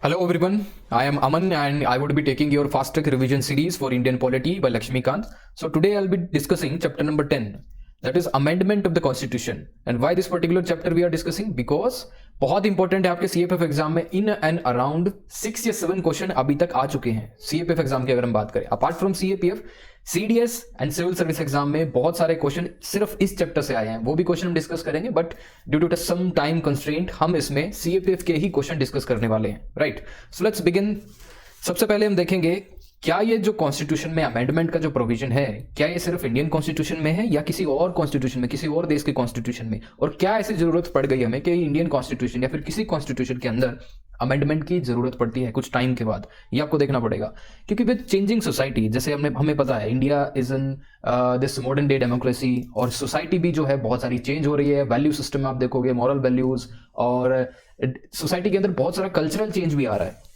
Hello everyone, I am Aman and I would be taking your fast track revision series for Indian polity by Lakshmikant. So today I'll be discussing chapter number 10, that is amendment of the constitution. And why this particular chapter we are discussing? Because बहुत important है आपके CAPF exam में in and around 6 या 7 question अभी तक आ चुके हैं CAPF exam की अगर हम बात करें। Apart from CAPF CDS and civil service exam में बहुत सारे क्वेश्चन सिर्फ इस चैप्टर से आए हैं, वो भी क्वेश्चन हम डिस्कस करेंगे, but due to some time constraint हम इसमें सीएपीएफ के ही क्वेश्चन डिस्कस करने वाले हैं। Right, so let's begin. सबसे पहले हम देखेंगे क्या ये जो कॉन्स्टिट्यूशन में अमेंडमेंट का जो प्रोविजन है, क्या ये सिर्फ इंडियन कॉन्स्टिट्यूशन में है या किसी और कॉन्स्टिट्यूशन में, किसी और देश के कॉन्स्टिट्यूशन में, और क्या ऐसी जरूरत पड़ गई हमें कि इंडियन कॉन्स्टिट्यूशन या फिर किसी कॉन्स्टिट्यूशन के अंदर अमेंडमेंट की जरूरत पड़ती है कुछ टाइम के बाद। ये आपको देखना पड़ेगा क्योंकि विद चेंजिंग सोसाइटी, जैसे हमें पता है India is in this modern day democracy, और सोसाइटी भी जो है बहुत सारी चेंज हो रही है। वैल्यू सिस्टम में आप देखोगे मॉरल वैल्यूज, और सोसाइटी के अंदर बहुत सारा कल्चरल चेंज भी आ रहा है।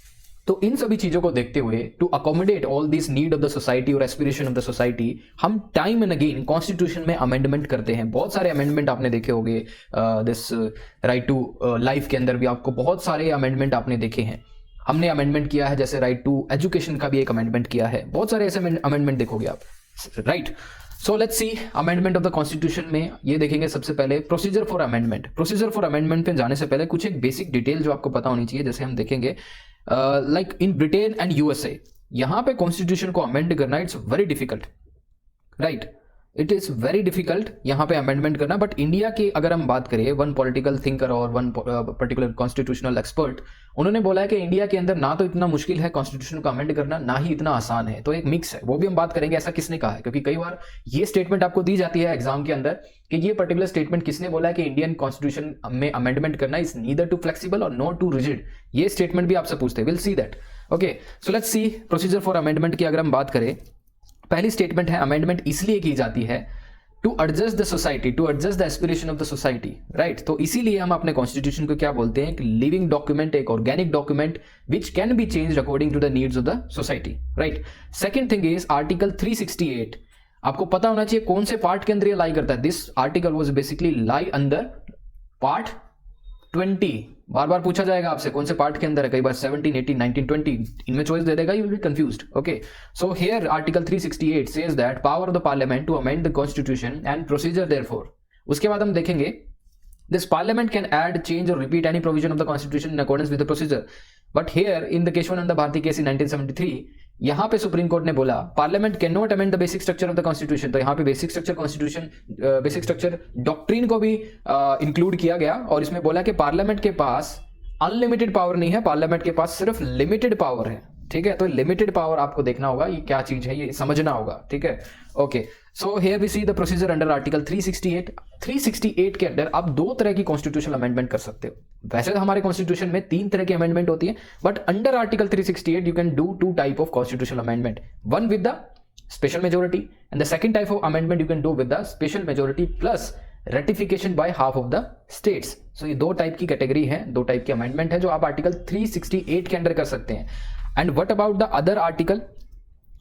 तो इन सभी चीजों को देखते हुए to accommodate all this need of the society और एस्पिरेशन ऑफ द सोसाइटी, हम टाइम एंड अगेन कॉन्स्टिट्यूशन में अमेंडमेंट करते हैं। बहुत सारे अमेंडमेंट आपने देखे होंगे, दिस राइट टू लाइफ के अंदर भी आपको बहुत सारे अमेंडमेंट आपने देखे हैं। हमने अमेंडमेंट किया है, जैसे राइट टू एजुकेशन का भी एक अमेंडमेंट किया है, बहुत सारे ऐसे अमेंडमेंट देखोगे आप। Right, so let's C amendment of the constitution में ये देखेंगे। सबसे पहले procedure for amendment. Procedure for amendment पे जाने से पहले कुछ एक बेसिक डिटेल जो आपको पता होनी चाहिए, जैसे हम देखेंगे like in Britain and USA, यहां पे कॉन्स्टिट्यूशन को अमेंड करना it's very difficult. Right, it is very difficult यहाँ पे अमेंडमेंट करना। बट इंडिया की अगर हम बात करें, वन पॉलिटिकल थिंकर और वन पर्टिकुलर कॉन्स्टिट्यूशनल एक्सपर्ट, उन्होंने बोला है कि इंडिया के अंदर ना तो इतना मुश्किल है कॉन्स्टिट्यूशन को अमेंड करना, ना ही इतना आसान है। तो एक मिक्स है, वो भी हम बात करेंगे ऐसा किसने कहा है, क्योंकि कई बार ये स्टेटमेंट आपको दी जाती है एग्जाम के अंदर कि ये पर्टिकुलर स्टेटमेंट किसने बोला है कि इंडियन कॉन्स्टिट्यूशन में अमेंडमेंट करना इज नीदर टू फ्लेक्सिबल और नॉट टू रिजिड। ये स्टेटमेंट भी आपसे पूछते हैं, will see that. Okay, so let's C procedure for amendment की अगर हम बात करें, पहली स्टेटमेंट है अमेंडमेंट इसलिए की जाती है to adjust the society, to adjust the aspiration of the society. Right, तो इसीलिए हम अपने कॉन्स्टिट्यूशन को क्या बोलते हैं, एक लिविंग डॉक्यूमेंट, एक organic document which can be changed according to the needs of the society. Right, second thing is article 368। आपको पता होना चाहिए कौन से पार्ट के अंदर ये लाई करता है। This article was basically lie under part 20। बार बार पूछा जाएगा आपसे कौन से पार्ट के अंदर है, कई बार 17, 18, 19, 20 इनमें चॉइस दे देगा, you will be confused. Okay, so here article 368 says that power of the parliament to amend the constitution and procedure therefor. उसके बाद हम देखेंगे this parliament can add, change और repeat any provision of the constitution in accordance with the procedure. But here in the Kesavananda Bharati case in 1973, यहां पे supreme court ने बोला parliament can not amend the basic structure of the constitution. तो यहां पे basic structure constitution, basic structure doctrine को भी include किया गया, और इसमें बोला कि पार्लियामेंट के पास अनलिमिटेड पावर नहीं है, पार्लियामेंट के पास सिर्फ लिमिटेड पावर है। ठीक है, तो लिमिटेड पावर आपको देखना होगा ये क्या चीज है, ये समझना होगा। ठीक है, okay, so here we see the procedure under article 368। 368 के अंदर आप दो तरह की कॉन्स्टिट्यूशनल अमेंडमेंट कर सकते हो। वैसे तो हमारे कॉन्स्टिट्यूशन में 3 तरह की अमेंडमेंट होती है, but under article 368 you can do 2 type of constitutional amendment, one with the special majority and the second type of amendment you can do with the special majority plus ratification by half of the states. So ये 2 type की category है, 2 type की amendment है जो आप article 368 के अंदर कर सकते हैं। And what about the other article,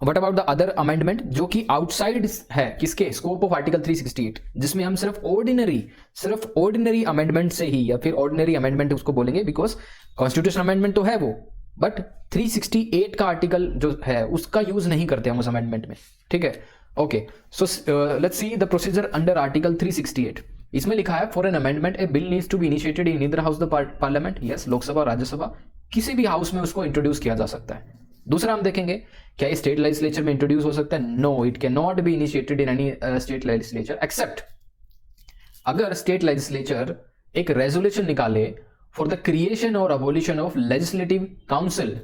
what about the other amendment जो कि आउटसाइड है किसके स्कोप ऑफ आर्टिकल 368, जिसमें हम सिर्फ ऑर्डिनरी अमेंडमेंट से ही, या फिर ऑर्डिनरी अमेंडमेंट उसको बोलेंगे बिकॉज कॉन्स्टिट्यूशन अमेंडमेंट तो है वो, बट 368 का आर्टिकल जो है उसका यूज नहीं करते हम उस अमेंडमेंट में। ठीक है, okay, so let's see the procedure under article 368। इसमें लिखा है for an amendment a bill needs to be initiated in either house the parliament. Yes, Lok Sabha और राज्यसभा किसी भी हाउस में उसको इंट्रोड्यूस किया जा सकता है। दूसरा हम देखेंगे क्या ये स्टेट लेजिस्लेचर में इंट्रोड्यूस हो सकता है। No, it can not be initiated in any state legislature except अगर स्टेट लेजिस्लेचर एक रेजोल्यूशन निकाले फॉर द क्रिएशन और अबोलिशन ऑफ लेजिस्लेटिव काउंसिल।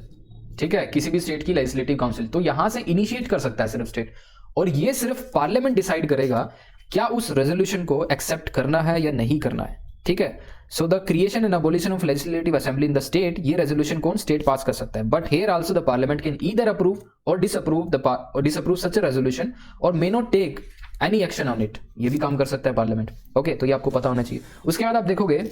ठीक है, किसी भी स्टेट की लेजिस्लेटिव काउंसिल, तो यहां से इनिशिएट कर सकता है सिर्फ स्टेट, और ये सिर्फ पार्लियामेंट डिसाइड करेगा क्या उस रेजोल्यूशन को एक्सेप्ट करना है या नहीं करना है। ठीक है, so the creation and abolition of legislative assembly in the state, ये रेजोल्यूशन कौन, स्टेट पास कर सकता है। But here also the parliament can either approve और डिसअप्रूव सच अ रेजोल्यूशन और may not take any action on it. ये भी काम कर सकता है पार्लियामेंट। ओके, तो ये आपको पता होना चाहिए। उसके बाद आप देखोगे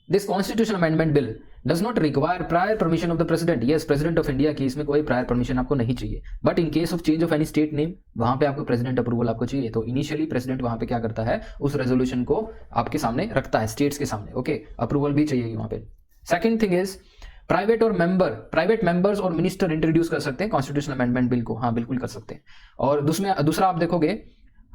this constitution amendment bill does not require prior permission of the president. Yes, president of India की इसमें कोई प्रायर परमिशन आपको नहीं चाहिए, but in case of change of any state name वहां पे आपको प्रेसिडेंट अप्रूवल आपको चाहिए। तो इनिशियली प्रेसिडेंट वहां पे क्या करता है, उस रेजोल्यूशन को आपके सामने रखता है, स्टेट्स के सामने। ओके, अप्रूवल भी चाहिए वहां पे। Second thing is private members और मिनिस्टर इंट्रोड्यूस कर सकते हैं कॉन्स्टिट्यूशनल अमेंडमेंट बिल को, हाँ बिल्कुल कर सकते हैं। और दूसरा आप देखोगे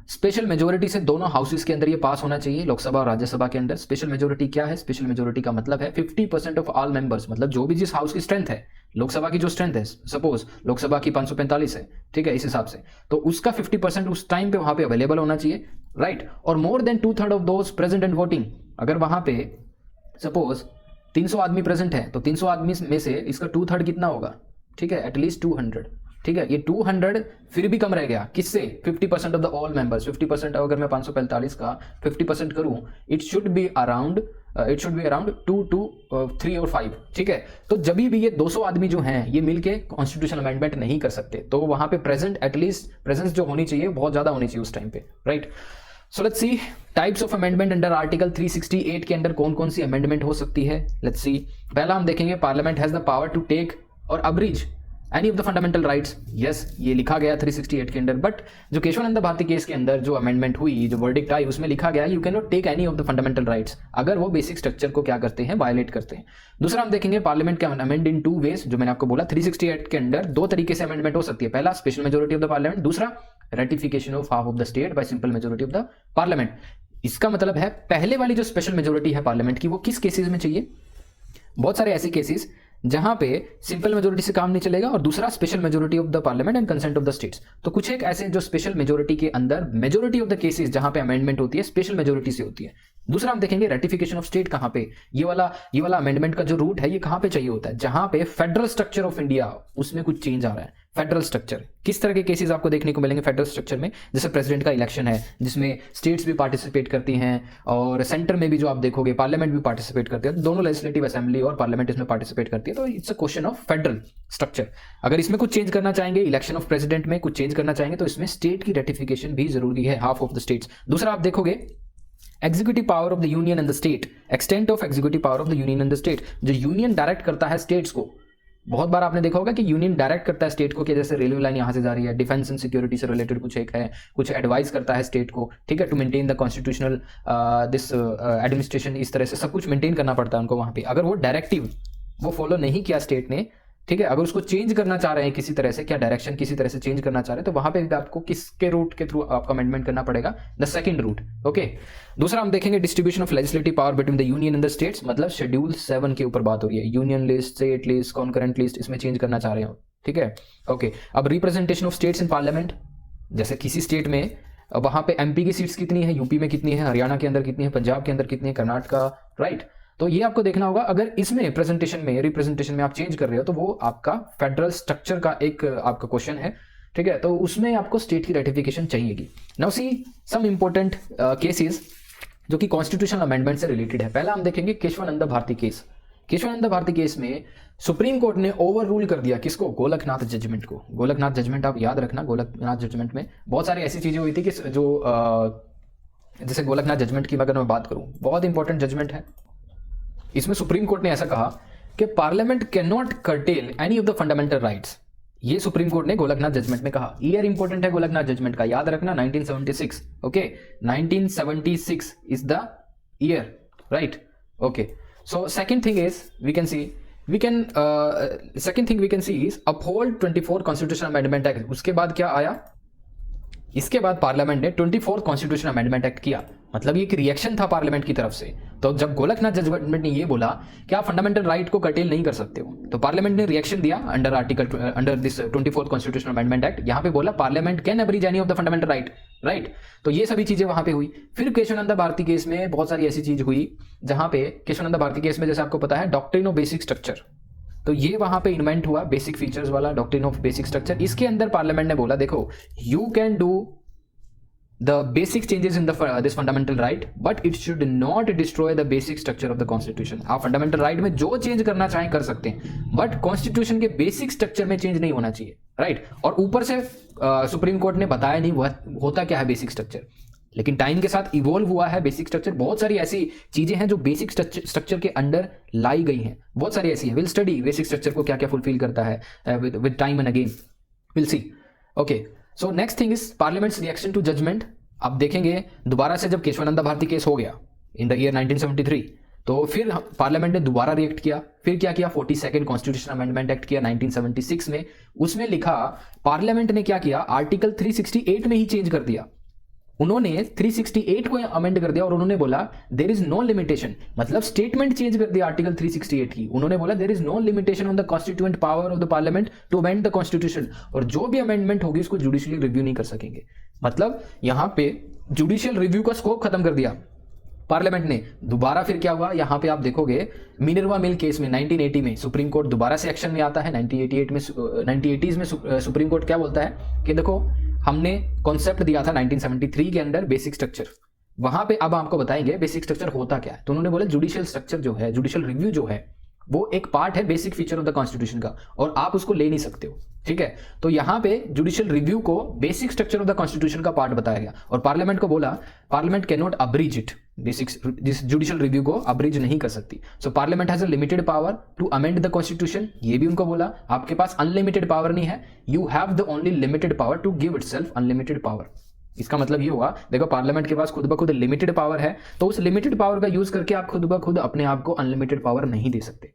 स्पेशल मेजोरिटी से दोनों हाउसेस के अंदर ये पास होना चाहिए, लोकसभा और राज्यसभा के अंदर। स्पेशल मेजोरिटी क्या है? स्पेशल मेजोरिटी का मतलब है 50% ऑफ ऑल मेंबर्स, मतलब जो भी जिस हाउस की स्ट्रेंथ है, लोकसभा की जो स्ट्रेंथ है, सपोज लोकसभा की 545 है, ठीक है, इस हिसाब से, तो उसका 50% उस टाइम पे वहां पे अवेलेबल होना चाहिए, राइट। और more than 2/3 of those present and voting, अगर वहां पे सपोज 300 आदमी प्रेजेंट है तो 300 आदमी में से इसका 2/3 कितना होगा? ठीक है, एटलीस्ट 200, ठीक है। ये 200 फिर भी कम रह गया, किससे? 50% ऑफ द ऑल मेंबर्स। 50% अगर मैं 545 का 50% करूं, it should be around 2 to 3 और 5, ठीक है। तो जब भी ये 200 आदमी जो हैं ये मिलके कॉन्स्टिट्यूशनल अमेंडमेंट नहीं कर सकते, तो वहां पे एटलीस्ट प्रेजेंस जो होनी चाहिए बहुत ज्यादा होनी चाहिए उस टाइम पे, right. So let's C types of amendment under article 368 के अंदर कौन कौन सी अमेंडमेंट हो सकती है। लेट्स सी, पहला हम देखेंगे parliament has the power to take और abridge any of the fundamental rights. Yes, ये लिखा गया 368 के अंदर, बट जो केशवानंद भारती केस के अंदर जो अमेंडमेंट हुई, जो वर्डिक्ट आई, उसमें लिखा गया you can not take any of the fundamental rights, अगर वो बेसिक स्ट्रक्चर को क्या करते हैं? वायलेट करते हैं। दूसरा हम देखेंगे parliament can amend in 2 ways, जो मैंने आपको बोला 368 के अंदर 2 तरीके से अमेंडमेंट हो सकती है। पहला special majority of the parliament, दूसरा ratification of half of the state by simple majority of the parliament. इसका मतलब है पहले वाली जो स्पेशल मेजोरिटी है पार्लियामेंट की, वो किस केसेस में चाहिए? बहुत सारे ऐसे केसेस जहां पे सिंपल मेजोरिटी से काम नहीं चलेगा, और दूसरा special majority of the parliament and consent of the states. तो कुछ एक ऐसे जो स्पेशल मेजोरिटी के अंदर मेजोरिटी ऑफ द केसेस जहां पे अमेंडमेंट होती है स्पेशल मेजोरिटी से होती है। दूसरा हम देखेंगे रेटिफिकेशन ऑफ स्टेट, कहां पे ये वाला अमेंडमेंट का जो रूट है ये कहां पे चाहिए होता है? जहां पे फेडरल स्ट्रक्चर ऑफ इंडिया उसमें कुछ चेंज आ रहा है। फेडरल स्ट्रक्चर, किस तरह के केसेस आपको देखने को मिलेंगे फेडरल स्ट्रक्चर में? जैसे प्रेसिडेंट का इलेक्शन है जिसमें स्टेट्स भी पार्टिसिपेट करती हैं, और सेंटर में भी जो आप देखोगे पार्लियामेंट भी पार्टिसिपेट करती है, तो दोनों लेजिस्लेटिव असेंबली और पार्लियामेंट इसमें पार्टिसिपेट करती है। तो it's a question of federal structure. अगर इसमें कुछ चेंज करना चाहेंगे, इलेक्शन ऑफ प्रेसिडेंट में कुछ चेंज करना चाहेंगे, तो इसमें स्टेट की रेटिफिकेशन भी जरूरी है, हाफ ऑफ द स्टेट्स। दूसरा आप देखोगे executive power of the union and the state, extent of executive power of the union and the state. जो यूनियन डायरेक्ट करता है स्टेट्स को, बहुत बार आपने देखा होगा कि यूनियन डायरेक्ट करता है स्टेट को, कि जैसे रेलवे लाइन यहाँ से जा रही है, डिफेंस एंड सिक्योरिटी से रिलेटेड कुछ एक है, कुछ एडवाइस करता है स्टेट को, ठीक है, to maintain the constitutional this administration, इस तरह से सब कुछ मेंटेन करना पड़ता है उनको वहाँ पे। अगर वो डायरेक्टिव वो फॉलो नहीं किया स्टेट ने, ठीक है, अगर उसको चेंज करना चाह रहे हैं किसी तरह से, क्या डायरेक्शन किसी तरह से चेंज करना चाह रहे हैं, तो वहां पे भी आपको किसके रूट के थ्रू आपको अमेंडमेंट करना पड़ेगा? The second route, okay. दूसरा हम देखेंगे distribution of legislative power between the union and the states, मतलब शेड्यूल 7 के ऊपर बात हो रही है। Union list, state list, concurrent list, इसमें चेंज करना चाह रहे हो, ठीक है, ओके। अब representation of states in parliament, जैसे किसी स्टेट में वहां पे एमपी की सीट्स कितनी है, यूपी में कितनी है, हरियाणा के अंदर कितनी है, पंजाब के अंदर कितनी है, कर्नाटका, राइट। तो ये आपको देखना होगा। अगर इसमें रिप्रेजेंटेशन में आप चेंज कर रहे हो, तो वो आपका फेडरल स्ट्रक्चर का एक आपका क्वेश्चन है, ठीक है, तो उसमें आपको स्टेट की रेटिफिकेशन चाहिएगी। Now see some important cases जो कि कॉन्स्टिट्यूशनल अमेंडमेंट से रिलेटेड है। पहला हम देखेंगे केशवानंद भारती केस। केशवानंद भारती केस में सुप्रीम कोर्ट ने ओवर रूल कर दिया किसको? गोलकनाथ जजमेंट को। गोलकनाथ जजमेंट आप याद रखना, गोलकनाथ जजमेंट में बहुत सारी ऐसी चीजें हुई थी कि जो जैसे गोलकनाथ जजमेंट की अगर मैं बात करूं, बहुत इंपॉर्टेंट जजमेंट है। इसमें सुप्रीम कोर्ट ने ऐसा कहा कि parliament can not cartel any of the fundamental rights. ये सुप्रीम कोर्ट ने गोलकनाथ जजमेंट में कहा। ईयर इंपॉर्टेंट है गोलकनाथ जजमेंट का, याद रखना 1976, okay, 1976 is the year, right, okay. So second thing we can see is uphold 24 constitutional amendment act. उसके बाद क्या आया? इसके बाद पार्लियामेंट ने 24 कॉन्स्टिट्यूशन अमेंडमेंट एक्ट किया, मतलब ये एक रिएक्शन था पार्लियामेंट की तरफ से। तो जब गोलकनाथ जजमेंट ने ये बोला कि आप फंडामेंटल राइट को कर्टेल नहीं कर सकते हो, तो पार्लियामेंट ने रिएक्शन दिया under this 24 constitution amendment act. यहाँ पे बोला parliament can abridge any of the fundamental right. तो ये सभी चीजें वहां पे हुई। फिर केशवानंद भारती केस में बहुत सारी ऐसी चीज हुई जहां पे केशवानंद भारती केस में जैसे आपको पता है डॉक्ट्रिन ऑफ बेसिक स्ट्रक्चर, तो ये वहां पे इन्वेंट हुआ, बेसिक फीचर्स वाला डॉक्ट्रिन ऑफ बेसिक स्ट्रक्चर। इसके अंदर पार्लियामेंट ने बोला देखो, you can do the basic changes in this fundamental right but it should not destroy the basic structure of the constitution। आप फंडामेंटल राइट में जो चेंज करना चाहें कर सकते हैं, बट कॉन्स्टिट्यूशन के बेसिक स्ट्रक्चर में चेंज नहीं होना चाहिए, राइट। और ऊपर से सुप्रीम कोर्ट ने बताया नहीं होता क्या है बेसिक स्ट्रक्चर, लेकिन टाइम के साथ इवॉल्व हुआ है बेसिक स्ट्रक्चर। बहुत सारी ऐसी चीजें हैं जो बेसिक स्ट्रक्चर के अंडर लाई गई हैं, बहुत सारी ऐसी है। विल स्टडी बेसिक स्ट्रक्चर को क्या क्या फुलफिल करता है with time and again, will see, okay. So next thing is parliament's reaction to judgement. अब देखेंगे दोबारा से जब केशवानंद भारती केस हो गया इन द ईयर 1973, तो फिर पार्लियामेंट ने दोबारा रिएक्ट किया, फिर क्या किया, 42nd कॉन्स्टिट्यूशन अमेंडमेंट एक्ट किया 1976 में। उसमें लिखा, पार्लियामेंट ने क्या किया, आर्टिकल 368 में ही चेंज कर दिया। उन्होंने 368 को अमेंड कर दिया और उन्होंने बोला देयर इज नो लिमिटेशन, मतलब स्टेटमेंट चेंज कर दिया आर्टिकल 368 की। उन्होंने बोला there is no limitation on the constituent power of the parliament to amend the constitution, और जो भी अमेंडमेंट होगी उसको जुडिशियली रिव्यू नहीं कर सकेंगे। मतलब यहां पे जुडिशियल रिव्यू का स्कोप खत्म कर दिया पार्लियामेंट ने। दोबारा फिर क्या हुआ, यहां पे आप देखोगे मिनर्वा मिल केस में 1980 में सुप्रीम कोर्ट दोबारा से एक्शन में आता है। 1980s में सुप्रीम कोर्ट क्या बोलता है कि देखो हमने कॉन्सेप्ट दिया था 1973 के अंदर बेसिक स्ट्रक्चर, वहां पे अब आपको बताएंगे बेसिक स्ट्रक्चर होता क्या है। तो उन्होंने बोला जुडिशियल स्ट्रक्चर जो है, जुडिशियल रिव्यू जो है, वो एक पार्ट है basic feature of the constitution का, और आप उसको ले नहीं सकते हो, ठीक है। तो यहां पे जुडिशियल रिव्यू को basic structure of the constitution का पार्ट बताया गया, और पार्लियामेंट को बोला parliament can not abridge it, basic judicial review को अब्रिज नहीं कर सकती। So parliament has a limited power to amend the constitution, ये भी उनको बोला आपके पास अनलिमिटेड पावर नहीं है, you have the only limited power to give itself unlimited power. इसका मतलब ये हुआ, देखो पार्लियामेंट के पास खुद ब खुद लिमिटेड पावर है, तो उस लिमिटेड पावर का यूज करके आप खुद ब खुद अपने आप को अनलिमिटेड पावर नहीं दे सकते,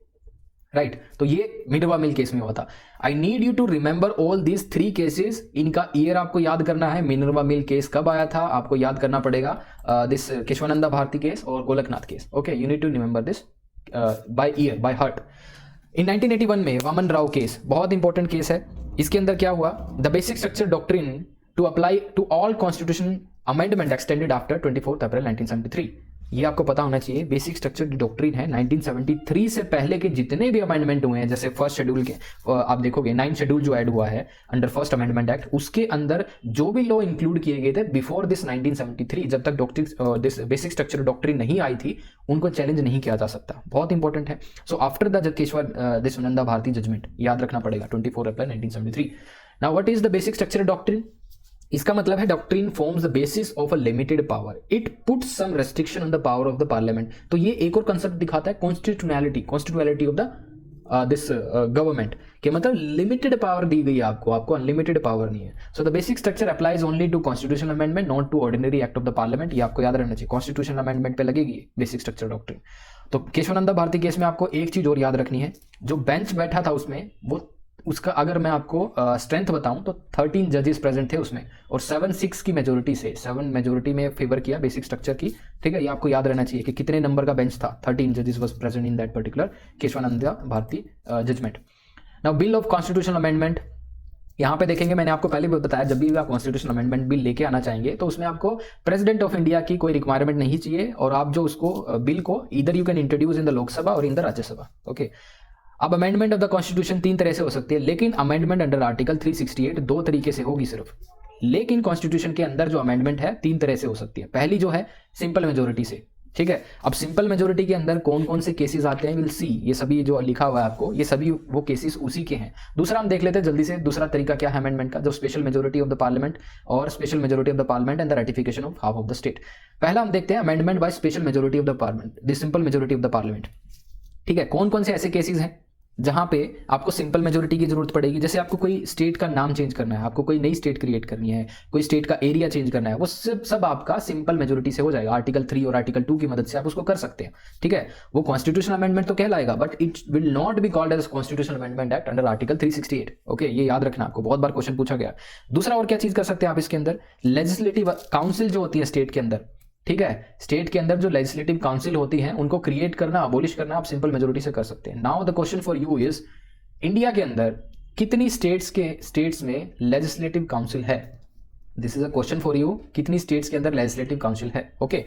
राइट। तो ये मिनर्वा मिल केस में हुआ था। I need you to remember all these 3 cases, इनका ईयर आपको याद करना है। मिनर्वा मिल केस कब आया था आपको याद करना पड़ेगा, दिस केशवानंदा भारती केस और Golaknath case, okay, you need to remember this by year, by heart. In 1981 में वामन राव केस बहुत इंपॉर्टेंट केस है। इसके अंदर क्या हुआ, the basic structure doctrine to apply to all constitution amendment extended after 24 April 1973। ये आपको पता होना चाहिए, बेसिक स्ट्रक्चर की डॉक्ट्रिन है 1973 से पहले के जितने भी अमेंडमेंट हुए हैं, जैसे फर्स्ट शेड्यूल के आप देखोगे 9 शेड्यूल जो ऐड हुआ है अंडर फर्स्ट अमेंडमेंट एक्ट, उसके अंदर जो भी लॉ इंक्लूड किए गए थे बिफोर दिस 1973, जब तक doctrine this basic structure doctrine नहीं आई थी, उनको चैलेंज नहीं किया जा सकता। बहुत इंपॉर्टेंट है। So after the Kesavananda Bharati judgement, याद रखना पड़ेगा 24 April 1973। Now what is the basic structure doctrine? इसका मतलब है doctrine forms the basis of a limited power, it puts some restriction on the power of the parliament. तो ये एक और कंसेप्ट दिखाता है constitutionality of the this government, के मतलब लिमिटेड पावर दी गई है आपको अनलिमिटेड पावर नहीं है। So the basic structure applies only to constitutional amendment, not to ordinary act of the parliament. ये आपको याद रहना चाहिए, कॉन्स्टिट्यूशनल अमेंडमेंट पे लगेगी बेसिक स्ट्रक्चर डॉक्ट्रिन। तो केशवानंदा भारती केस में आपको एक चीज और याद रखनी है, जो बेंच बैठा था उसमें, वो उसका अगर मैं आपको स्ट्रेंथ बताऊं तो 13 जजेस प्रेजेंट थे उसमें, और 7-6 की मेजोरिटी से 7 मेजोरिटी में फेवर किया बेसिक स्ट्रक्चर की, ठीक है। ये आपको याद रहना चाहिए कि कितने नंबर का बेंच था, 13 जजेस was present in that particular Kesavananda Bharati judgement. Now bill of constitutional amendment, यहाँ पे देखेंगे, मैंने आपको पहले भी बताया, जब भी आप कॉन्स्टिट्यूशनल अमेंडमेंट बिल लेके आना चाहेंगे तो उसमें आपको प्रेसिडेंट ऑफ इंडिया की कोई रिक्वायरमेंट नहीं चाहिए, और आप जो उसको बिल को either you can introduce in the Lok Sabha और इन द राज्यसभा, ओके। अब अमेंडमेंट ऑफ द कॉन्स्टिट्यूशन 3 तरह से हो सकती है, लेकिन अमेंडमेंट अंडर आर्टिकल 368 2 तरीके से होगी सिर्फ। लेकिन कॉन्स्टिट्यूशन के अंदर जो अमेंडमेंट है 3 तरह से हो सकती है। पहली जो है सिंपल मेजोरिटी से, ठीक है। अब सिंपल मेजोरिटी के अंदर कौन कौन से केसेस आते हैं, विल सी, ये सभी जो लिखा हुआ है आपको, ये सभी वो केसेस उसी के हैं। दूसरा हम देख लेते हैं जल्दी से, दूसरा तरीका क्या है अमेंडमेंट का, जो special majority of the parliament और special majority of the parliament and the ratification of half of the state. पहला हम देखते हैं amendment by special majority of the parliament, the simple majority of the parliament, ठीक है। कौन कौन से ऐसे केसेस हैं जहां पे आपको सिंपल मेजोरिटी की जरूरत पड़ेगी? जैसे आपको कोई स्टेट का नाम चेंज करना है, आपको कोई नई स्टेट क्रिएट करनी है, कोई स्टेट का एरिया चेंज करना है, वो सब आपका सिंपल मेजोरिटी से हो जाएगा। आर्टिकल 3 और आर्टिकल 2 की मदद से आप उसको कर सकते हैं, ठीक है। वो कॉन्स्टिट्यूशनल अमेंडमेंट तो कहलाएगा, but it will not be called as constitutional amendment act under article 368, okay. ये याद रखना, आपको बहुत बार क्वेश्चन पूछा गया। दूसरा और क्या चीज कर सकते हैं आप इसके अंदर, लेजिस्लेटिव काउंसिल जो होती है स्टेट के अंदर, ठीक है, स्टेट के अंदर जो लेजिस्लेटिव काउंसिल होती है उनको क्रिएट करना, अबोलिश करना आप सिंपल मेजोरिटी से कर सकते हैं। Now the question for you is, India के अंदर कितनी स्टेट्स में लेजिस्लेटिव काउंसिल है? This is a question for you, कितनी स्टेट्स के अंदर लेजिस्लेटिव काउंसिल है, okay.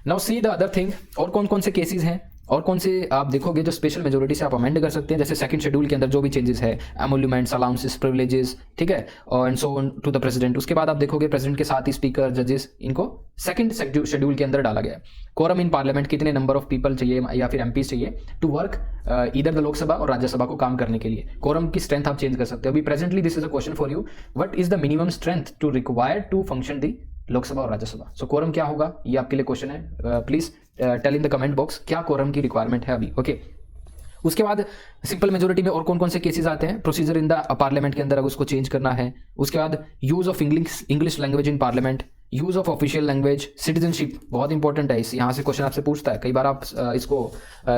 Now see the other thing, और कौन कौन से केसेस हैं और कौन से आप देखोगे जो स्पेशल मेजोरिटी से आप अमेंड कर सकते हैं। जैसे सेकंड शेड्यूल के अंदर जो भी चेंजेस है, एमोल्यूमेंट्स, अलाउंसेस, प्रिविलेजेस, ठीक है, और and so on to the president. उसके बाद आप देखोगे प्रेसिडेंट के साथ ही स्पीकर, जजेस, इनको सेकंड शेड्यूल के अंदर डाला गया है। कोरम इन पार्लियामेंट, कितने नंबर ऑफ पीपल चाहिए या फिर एमपीज चाहिए टू वर्क इधर द लोकसभा और राज्यसभा को काम करने के लिए। कोरम की स्ट्रेंथ आप चेंज कर सकते हो। अभी presently this is a question for you, what is the minimum strength to required to function the Lok Sabha और राज्यसभा? सो कोरम क्या होगा, ये आपके लिए क्वेश्चन है। Please tell in the comment box क्या कोरम की रिक्वायरमेंट है अभी, ओके। उसके बाद सिंपल मेजोरिटी में और कौन कौन से केसेस आते हैं, प्रोसीजर इन द पार्लियामेंट के अंदर अगर उसको चेंज करना है। उसके बाद use of English language in parliament, use of official language, citizenship बहुत इंपॉर्टेंट है। इस यहाँ से क्वेश्चन आपसे पूछता है कई बार, आप इसको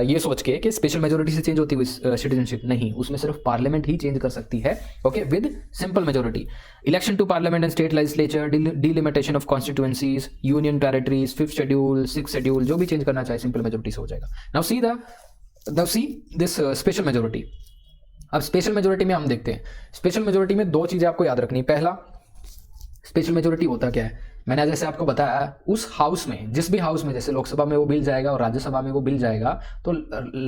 ये सोच के कि स्पेशल मेजोरिटी से चेंज होती हुई सिटीजनशिप, नहीं, उसमें सिर्फ पार्लियामेंट ही चेंज कर सकती है, okay, with simple majority. Election to parliament and state legislature, delimitation of constituencies, union territories, 5th schedule, 6th schedule, जो भी चेंज करना चाहे सिंपल मेजोरिटी से हो जाएगा। Now see this special majority. अब स्पेशल मेजोरिटी में हम देखते हैं, स्पेशल मेजोरिटी में दो चीजें आपको याद रखनी। पहला, स्पेशल मेजोरिटी होता क्या है, मैंने जैसे आपको बताया, उस हाउस में, जिस भी हाउस में, जैसे लोकसभा में वो बिल जाएगा और राज्यसभा में वो बिल जाएगा, तो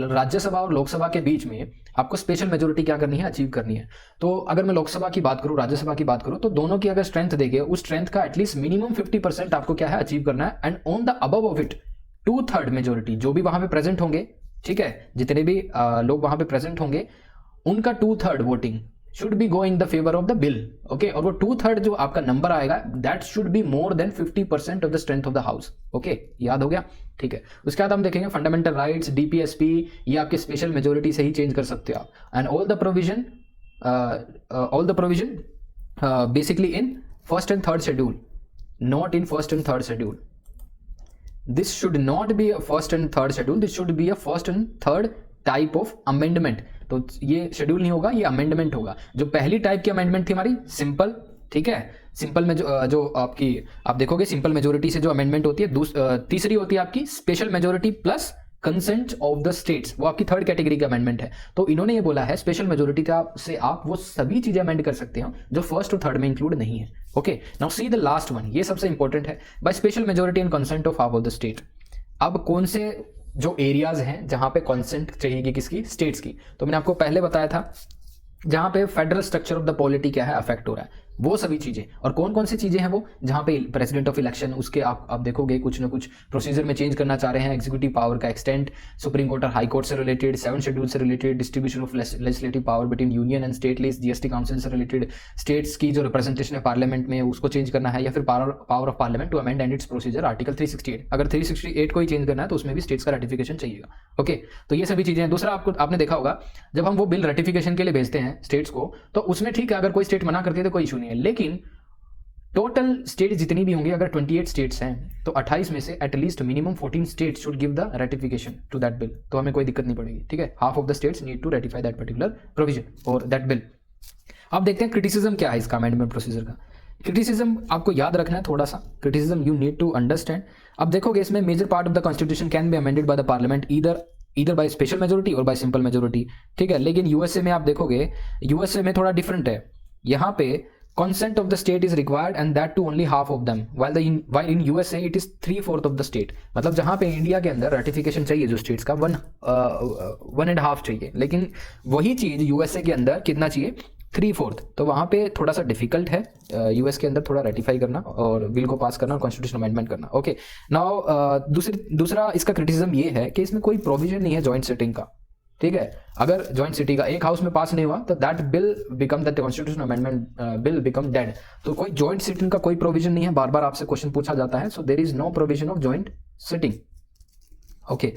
राज्यसभा और लोकसभा के बीच में आपको स्पेशल मेजोरिटी क्या करनी है, अचीव करनी है। तो अगर मैं लोकसभा की बात करूं, राज्यसभा की बात करूं, तो दोनों की अगर स्ट्रेंथ देखे, उस स्ट्रेंथ का एटलीस्ट मिनिमम 50% आपको क्या है, अचीव करना है। And on the above of it 2/3 majority, जो भी वहां पे प्रेजेंट होंगे, ठीक है, जितने भी लोग वहां पे प्रेजेंट होंगे, उनका 2/3 voting should be go in the favor of the bill, okay, और वो 2/3 जो आपका नंबर आएगा, that should be more than 50% of the strength of the house, okay, याद हो गया, ठीक है। उसके बाद हम देखेंगे फंडामेंटल राइट्स, डीपीएसपी, ये आपके स्पेशल मेजोरिटी से ही चेंज कर सकते हो आप। And all the provision basically in 1st and 3rd schedule, not in 1st and 3rd schedule. This should not be a 1st and 3rd schedule, this should be a 1st and 3rd type of amendment. तो ये schedule नहीं होगा, ये amendment होगा। जो पहली type की amendment थी हमारी सिंपल, ठीक है, सिंपल में जो आपकी आप देखोगे सिंपल मेजोरिटी से जो अमेंडमेंट होती है, तीसरी होती है आपकी special majority plus consent of the states, वो आपकी 3rd कैटेगरी का अमेंडमेंट है। तो इन्होंने ये बोला है स्पेशल मेजोरिटी से आप वो सभी चीजें अमेंड कर सकते हो जो 1st और 3rd में इंक्लूड नहीं है, okay. Now see the last one, ये सबसे इंपॉर्टेंट है, bye special majority and consent of half of the state. अब कौन से जो एरियाज हैं जहां पे कॉन्सेंट चाहिएगी, किसकी, स्टेट्स की। तो मैंने आपको पहले बताया था जहां पे federal structure of the polity क्या है, अफेक्ट हो रहा है, वो सभी चीजें। और कौन कौन सी चीजें हैं वो, जहां पे प्रेसिडेंट ऑफ इलेक्शन, उसके आप देखोगे कुछ ना कुछ प्रोसीजर में चेंज करना चाह रहे हैं, एग्जीक्यूटिव पावर का एक्सटेंट, सुप्रीम कोर्ट और हाई कोर्ट से रिलेटेड, 7th शेड्यूल से related, distribution of legislative power between union and state list, GST council से रिलेटेड, स्टेट्स की जो रिप्रेजेंटेशन है पार्लियामेंट में उसको चेंज करना है, या फिर power of parliament to amend and its procedure, article 368। अगर 368 को ही चेंज करना है तो उसमें भी स्टेट्स का रेटिफिकेशन चाहिएगा, ओके। तो ये सभी चीजें हैं। दूसरा, आपने देखा होगा जब हम वो बिल रेटिफिकेशन के लिए भेजते हैं स्टेट्स को, तो उसमें ठीक है, अगर कोई स्टेट मना करती है तो कोई इशू नहीं है, लेकिन टोटल स्टेट जितनी भी होंगी, अगर 28 स्टेट्स हैं तो 28 में से at least minimum 14 states should give the ratification to that bill, तो हमें कोई दिक्कत नहीं पड़ेगी, ठीक है। Half of the states need to ratify that particular provision और दैट बिल। अब देखते हैं क्रिटिसिज्म क्या है इसका, अमेंडमेंट प्रोसीजर का। क्रिटिसिज्म आपको याद रखना है थोड़ा सा, criticism you need to understand. अब देखोगे इसमें major part of the constitution can be amended by the parliament either by special majority और बाय सिंपल मेजोरिटी, ठीक है। लेकिन यूएसए में आप देखोगे, यूएसए में थोड़ा डिफरेंट है, यहाँ पे consent of the state is required and that to only half of them, while in USA it is 3/4 of the state। मतलब जहां पे इंडिया के अंदर रेटिफिकेशन चाहिए जो स्टेट्स का 1.5 चाहिए, लेकिन वही चीज यूएसए के अंदर कितना चाहिए, 3/4। तो वहां पे थोड़ा सा डिफिकल्ट है यूएस के अंदर थोड़ा रेटिफाई करना और बिल को पास करना और कॉन्स्टिट्यूशन अमेंडमेंट करना, ओके। नाउ दूसरा इसका क्रिटिसिज्म ये है कि इसमें कोई प्रोविजन नहीं है जॉइंट सिटिंग का, ठीक है। अगर जॉइंट सिटी का एक हाउस में पास नहीं हुआ तो that bill become that constitution amendment bill become dead. तो कोई जॉइंट सिटिंग का कोई प्रोविजन नहीं है, बार बार आपसे क्वेश्चन पूछा जाता है, so there is no provision of joint sitting, okay.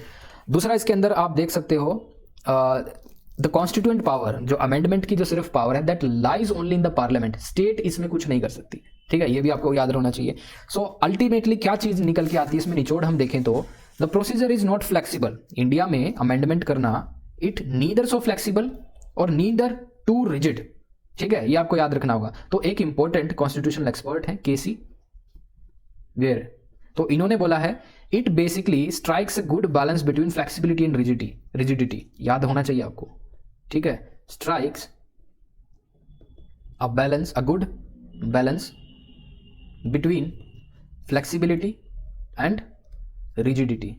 दूसरा, इसके अंदर आप देख सकते हो द कॉन्स्टिट्यूएंट पावर, जो अमेंडमेंट की जो सिर्फ पावर है, that lies only in the parliament, state इसमें कुछ नहीं कर सकती, ठीक है। ये भी आपको याद रहना चाहिए। सो अल्टीमेटली क्या चीज निकल के आती है इसमें, निचोड़ हम देखें तो the procedure is not flexible. India में अमेंडमेंट करना इट नीदर सो फ्लेक्सिबल और नीदर टू रिजिड, ठीक है, ये आपको याद रखना होगा। तो एक इंपॉर्टेंट कॉन्स्टिट्यूशनल एक्सपर्ट है केसी वेयर, तो इन्होंने बोला है it basically strikes a good balance between flexibility and rigidity, याद होना चाहिए आपको, ठीक है। Strikes a good balance between flexibility and rigidity,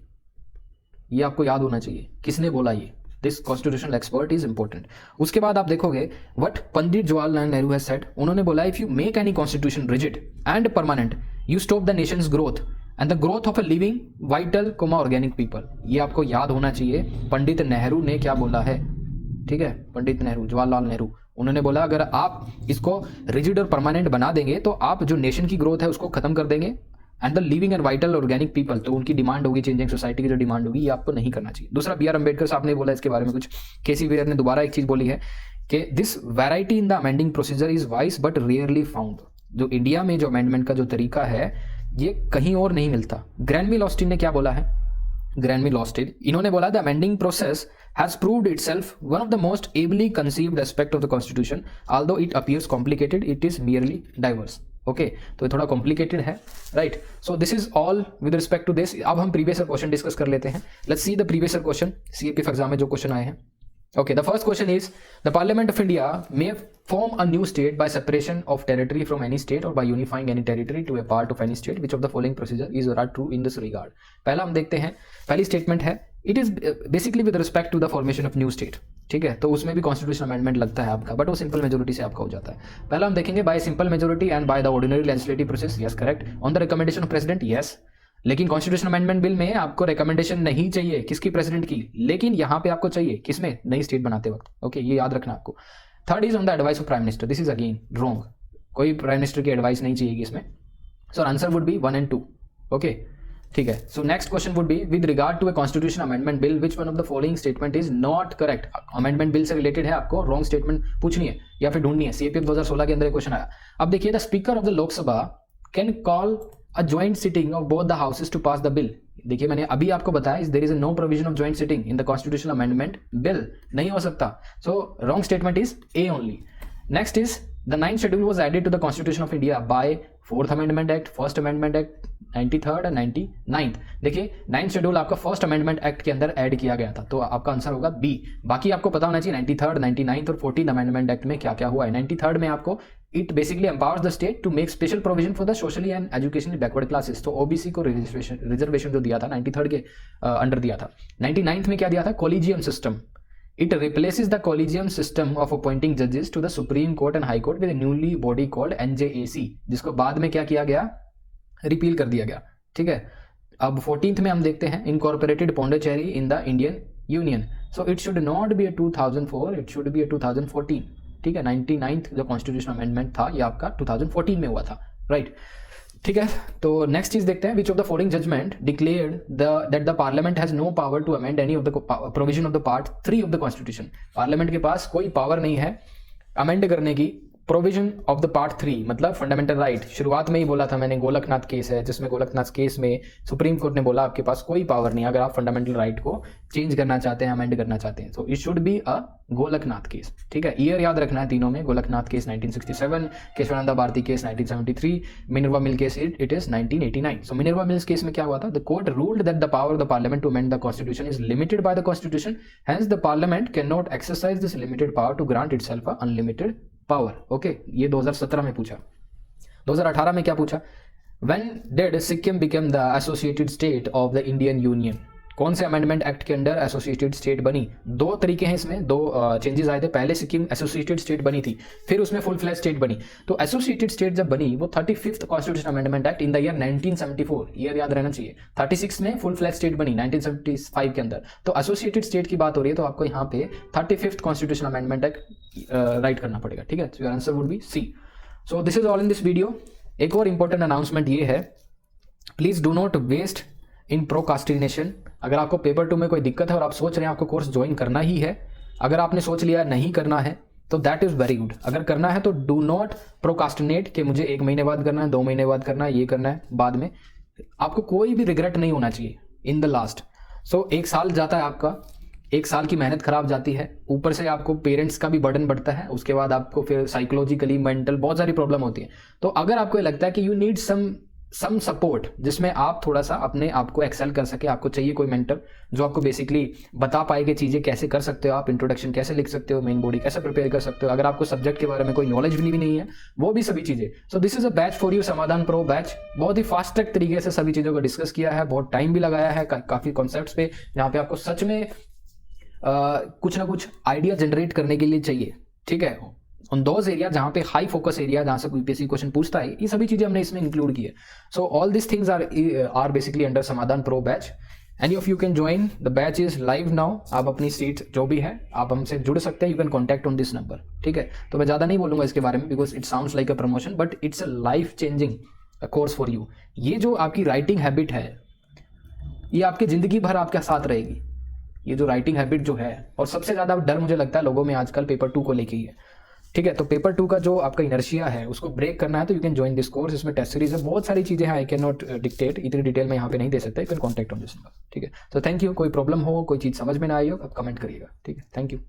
ये आपको याद होना चाहिए। किसने बोला ये, this constitutional expert is important. उसके बाद आप देखोगे what Pandit Jawaharlal Nehru has said, उन्होंने बोला if you make any constitution rigid and permanent you stop the Nations growth and the growth of a living vital organic people. ये आपको याद होना चाहिए, पंडित नेहरू ने क्या बोला है, ठीक है। पंडित नेहरू, जवाहरलाल नेहरू, उन्होंने बोला अगर आप इसको रिजिड और परमानेंट बना देंगे तो आप जो नेशन की ग्रोथ है उसको खत्म कर देंगे, and the living and vital organic people, तो उनकी डिमांड होगी, चेंजिंग सोसाइटी की जो डिमांड होगी, ये आपको नहीं करना चाहिए। दूसरा, बी आर अम्बेडकर साहब ने बोला इसके बारे में कुछ, केसी वेयर ने दोबारा एक चीज बोली है कि this variety in the amending procedure is vice but rarely found. जो इंडिया में जो अमेंडमेंट का जो तरीका है ये कहीं और नहीं मिलता। ग्रैनविल ऑस्टिन ने क्या बोला है? ग्रैनविल ऑस्टिन, इन्होंने बोला the amending process has proved itself one of the most ably conceived aspect of the constitution, although it appears complicated, it is merely diverse. Okay तो ये थोड़ा कॉम्प्लिकेटेड है, right. So this is all with respect to this. अब हम previous year question discuss कर लेते हैं। Let's see the previous year question, CAPF exam में जो क्वेश्चन आए हैं। Okay, the first question is, the Parliament of India may form a new state by separation of territory from any state or by unifying any territory to a part of any state. Which of the following procedure is or are true in this regard? पहला हम देखते हैं, पहली statement है, it is basically with respect to the formation of new state. ठीक है, तो उसमें भी कॉन्स्टिट्यूशन अमेंडमेंट लगता है आपका, बट वो सिंपल मेजोरिटी से आपका हो जाता है। पहला हम देखेंगे bye simple majority and by the ordinary legislative process, yes correct. On the recommendation of president, yes. लेकिन कॉन्स्टिट्यूशन अमेंडमेंट बिल में आपको रिकमेंडेशन नहीं चाहिए किसकी, प्रेसिडेंट की, लेकिन यहां पे आपको चाहिए किसमें, नई स्टेट बनाते वक्त। ओके, ये याद रखना आपको। Third is on the advice of prime minister, this is again wrong, कोई प्राइम मिनिस्टर की एडवाइस नहीं चाहिए इसमें। So answer would be 1 and 2। Okay, ठीक है। So next question would be, with regard to a constitution amendment bill which one of the following statement is not correct. Amendment bill से related है, आपको wrong statement पूछनी है या फिर ढूंढनी है। सीएपीएफ 2016 के अंदर क्वेश्चन आया। अब देखिए, the speaker of the Lok Sabha can call a joint sitting of both the houses to pass the bill। देखिए मैंने अभी आपको बताया, there is no provision of joint sitting in the constitutional amendment bill, नहीं हो सकता। So wrong statement is A only। Next is the 9th schedule was added to the Constitution of India by 4th Amendment Act, First Amendment Act, 93rd और 99th। देखिए 9th schedule आपका first amendment act के अंदर add किया गया था, तो आपका आंसर होगा बी। बाकी आपको पता होना चाहिए 93rd, 99th और 14th अमेंडमेंट एक्ट में क्या क्या हुआ है। 93rd में आपको it basically empowers the state to make special provision for the socially and educationally backward classes, तो ओबीसी को रिजर्वेशन जो दिया था 93rd के अंडर दिया था। 99th में क्या दिया था, collegium system. It replaces the collegium system of appointing judges to the Supreme Court and High Court with a newly body called NJAC, जिसको बाद में क्या किया गया, रिपील कर दिया गया। ठीक है, अब 14th में हम देखते हैं, incorporated Pondicherry in the Indian union. So it should not be a 2004, it should be a 2014। ठीक है, 99th जो कॉन्स्टिट्यूशन अमेंडमेंट था ये आपका 2014 में हुआ था, राइट। ठीक है, तो नेक्स्ट चीज देखते हैं, which of the following judgement declared that the parliament has no power to amend any of the provision of the part 3 of the constitution. Parliament के पास कोई पावर नहीं है अमेंड करने की प्रोविजन ऑफ द पार्ट 3, मतलब fundamental right. शुरुआत में ही बोला था मैंने, गोलकनाथ केस है, जिसमें गोलकनाथ केस में सुप्रीम कोर्ट ने बोला आपके पास कोई पावर नहीं अगर आप फंडामेंटल राइट को चेंज करना चाहते हैं, अमेंड करना चाहते हैं, तो it should be a Golaknath case. ठीक है, ईयर याद रखना है तीनों में, Golaknath case 1967, Kesavananda Bharati case 1973, Minerva mill case it is 1989। So Minerva mills case में क्या हुआ था, the court ruled that the power of the parliament to amend the constitution is limited by the constitution, hence the parliament can not exercise this limited power to grant itself a unlimited power. Okay, ये 2017 में पूछा। 2018 में क्या पूछा, when did Sikkim become the associated state of the Indian union. कौन से amendment act के under associated state बनी? 2 तरीके हैं इसमें, 2 चेंजेस आए थे। पहले सिक्किम एसोसिएटेड स्टेट बनी थी, फिर उसमें फुल फ्लैश स्टेट बनी। तो एसोसिएटेड स्टेट जब बनी वो 35th constitution amendment act in the year 1974, year याद रहना चाहिए। 36 में फुल फ्लैश स्टेट बनी 1975 के अंदर। तो एसोसिएटेड स्टेट की बात हो रही है, तो आपको यहाँ पे 35th constitution amendment act right करना पड़ेगा। ठीक है, your answer would be C. So this is all in this video. एक और इंपॉर्टेंट अनाउंसमेंट ये है, please do not waste in procrastination. अगर आपको पेपर 2 में कोई दिक्कत है और आप सोच रहे हैं आपको कोर्स ज्वाइन करना ही है, अगर आपने सोच लिया नहीं करना है तो दैट इज वेरी गुड। अगर करना है तो डू नॉट प्रोकास्टिनेट कि मुझे 1 महीने बाद करना है, 2 महीने बाद करना है, ये करना है बाद में। आपको कोई भी रिग्रेट नहीं होना चाहिए इन द लास्ट। सो 1 साल जाता है आपका, 1 साल की मेहनत खराब जाती है, ऊपर से आपको पेरेंट्स का भी बर्डन बढ़ता है, उसके बाद आपको फिर साइकोलॉजिकली मेंटल बहुत सारी प्रॉब्लम होती है। तो अगर आपको लगता है कि यू नीड सम सपोर्ट जिसमें आप थोड़ा सा अपने आप को एक्सेल कर सके, आपको चाहिए कोई मेंटर जो आपको बेसिकली बता पाए कि चीज़ें कैसे कर सकते हो, आप इंट्रोडक्शन कैसे लिख सकते हो, मेन बॉडी कैसे प्रिपेयर कर सकते हो, अगर आपको सब्जेक्ट के बारे में कोई नॉलेज भी नहीं है, वो भी सभी चीज़ें। सो this is a batch for you, समाधान प्रो बैच। बहुत ही फास्ट ट्रैक तरीके से सभी चीज़ों को डिस्कस किया है, बहुत टाइम भी लगाया है काफ़ी कॉन्सेप्ट्स पे, जहाँ पे आपको सच में कुछ ना कुछ आइडिया जनरेट करने के लिए चाहिए। ठीक है, ऑन दोज एरिया जहाँ पे हाई फोकस एरिया, जहाँ से यूपीएससी क्वेश्चन पूछता है, ये सभी चीजें हमने इसमें इंक्लूड की है। So all this things are basically under Samadhan pro batch. Any of you can join the batch, is live now. आप अपनी सीट जो भी है आप हमसे जुड़ सकते हैं, you can contact on this number. ठीक है, तो मैं ज़्यादा नहीं बोलूँगा इसके बारे में because it sounds like a promotion, but it's a life changing course for you. ये जो आपकी राइटिंग हैबिट है ये आपकी ज़िंदगी भर आपके साथ रहेगी, ये जो राइटिंग हैबिट जो है। और सबसे ज़्यादा डर मुझे लगता है लोगों में आजकल पेपर 2 को लेके ही है। ठीक है। तो पेपर 2 का जो आपका इनर्शिया है उसको ब्रेक करना है तो you can join this course. इसमें टेस्ट सीरीज है, बहुत सारी चीज़ें हैं, आई कैन नॉट डिक्टेट, इतनी डिटेल मैं यहाँ पे नहीं दे सकता। You can contact on this number. ठीक है। तो थैंक यू। कोई प्रॉब्लम हो, कोई चीज़ समझ में ना आई हो, आप कमेंट करिएगा। ठीक है। Thank you.